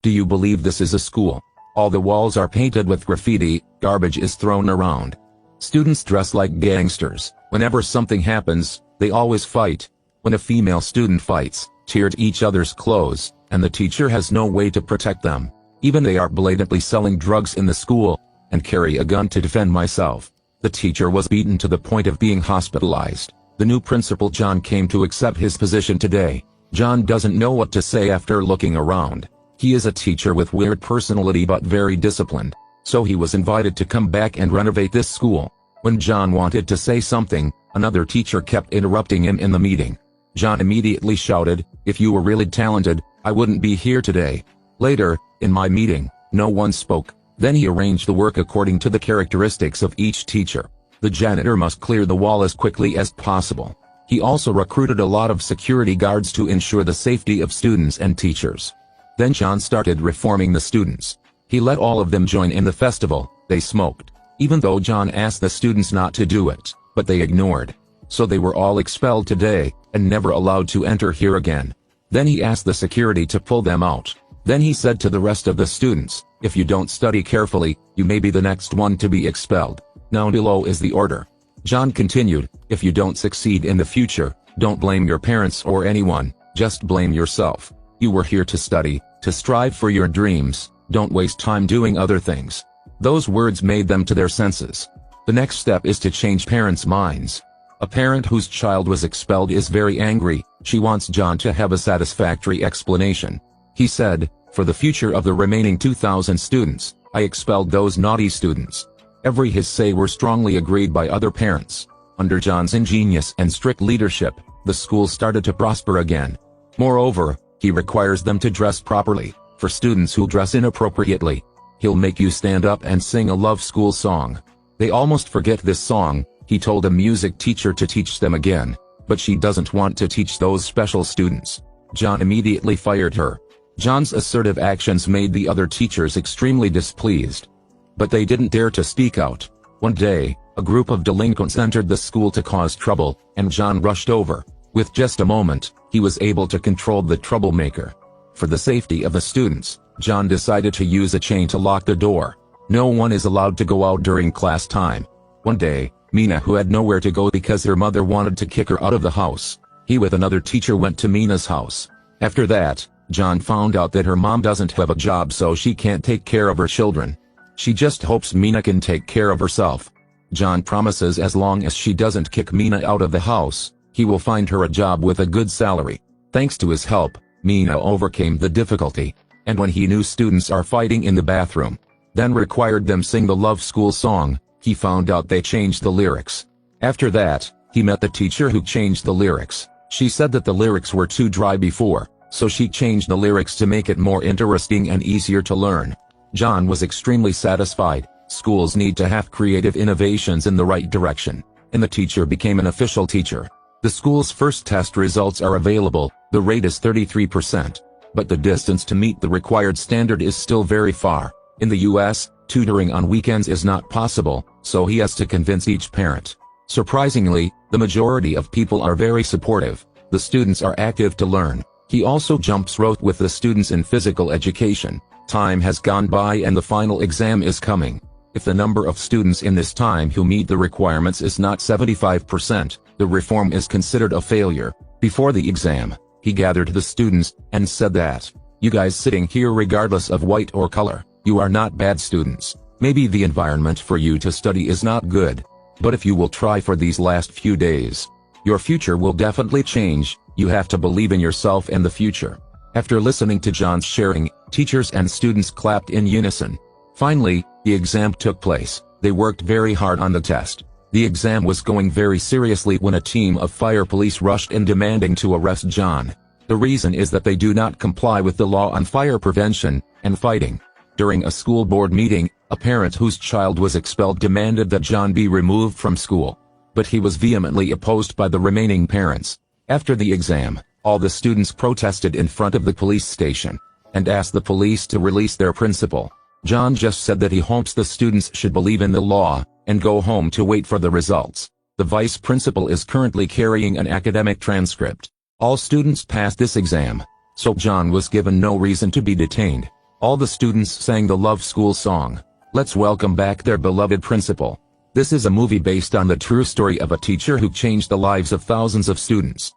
Do you believe this is a school? All the walls are painted with graffiti, garbage is thrown around. Students dress like gangsters. Whenever something happens, they always fight. When a female student fights, tear each other's clothes, and the teacher has no way to protect them. Even they are blatantly selling drugs in the school, and carry a gun to defend myself. The teacher was beaten to the point of being hospitalized. The new principal John came to accept his position today. John doesn't know what to say after looking around. He is a teacher with weird personality but very disciplined, so he was invited to come back and renovate this school. When John wanted to say something, another teacher kept interrupting him in the meeting. John immediately shouted, "If you were really talented, I wouldn't be here today." Later, in my meeting, no one spoke. Then he arranged the work according to the characteristics of each teacher. The janitor must clear the wall as quickly as possible. He also recruited a lot of security guards to ensure the safety of students and teachers. Then John started reforming the students. He let all of them join in the festival. They smoked, even though John asked the students not to do it, but they ignored. So they were all expelled today, and never allowed to enter here again. Then he asked the security to pull them out. Then he said to the rest of the students, "If you don't study carefully, you may be the next one to be expelled. Now below is the order." John continued, "If you don't succeed in the future, don't blame your parents or anyone, just blame yourself. You were here to study, to strive for your dreams, don't waste time doing other things." Those words made them to their senses. The next step is to change parents' minds. A parent whose child was expelled is very angry. She wants John to have a satisfactory explanation. He said, "For the future of the remaining 2,000 students, I expelled those naughty students." Every his say were strongly agreed by other parents. Under John's ingenious and strict leadership, the school started to prosper again. Moreover, he requires them to dress properly. For students who dress inappropriately, he'll make you stand up and sing a love school song. They almost forget this song. He told a music teacher to teach them again, but she doesn't want to teach those special students. John immediately fired her. John's assertive actions made the other teachers extremely displeased, but they didn't dare to speak out. One day, a group of delinquents entered the school to cause trouble, and John rushed over. With just a moment, he was able to control the troublemaker. For the safety of the students, John decided to use a chain to lock the door. No one is allowed to go out during class time. One day, Mina, who had nowhere to go because her mother wanted to kick her out of the house, he with another teacher went to Mina's house. After that, John found out that her mom doesn't have a job, so she can't take care of her children. She just hopes Mina can take care of herself. John promises as long as she doesn't kick Mina out of the house, he will find her a job with a good salary. Thanks to his help, Mina overcame the difficulty, and when he knew students are fighting in the bathroom, then required them sing the love school song, he found out they changed the lyrics. After that, he met the teacher who changed the lyrics. She said that the lyrics were too dry before, so she changed the lyrics to make it more interesting and easier to learn. John was extremely satisfied. Schools need to have creative innovations in the right direction, and the teacher became an official teacher. The school's first test results are available. The rate is 33%, but the distance to meet the required standard is still very far. In the US, tutoring on weekends is not possible, so he has to convince each parent. Surprisingly, the majority of people are very supportive. The students are active to learn. He also jumps rope with the students in physical education. Time has gone by and the final exam is coming. If the number of students in this time who meet the requirements is not 75%, the reform is considered a failure. Before the exam, he gathered the students and said that, "You guys sitting here regardless of white or color, you are not bad students. Maybe the environment for you to study is not good, but if you will try for these last few days, your future will definitely change. You have to believe in yourself and the future." After listening to John's sharing, teachers and students clapped in unison. Finally, the exam took place. They worked very hard on the test. The exam was going very seriously when a team of fire police rushed in demanding to arrest John. The reason is that they do not comply with the law on fire prevention and fighting. During a school board meeting, a parent whose child was expelled demanded that John be removed from school, but he was vehemently opposed by the remaining parents. After the exam, all the students protested in front of the police station and asked the police to release their principal. John just said that he hopes the students should believe in the law and go home to wait for the results. The vice principal is currently carrying an academic transcript. All students passed this exam, so John was given no reason to be detained. All the students sang the Love School song. Let's welcome back their beloved principal. This is a movie based on the true story of a teacher who changed the lives of thousands of students.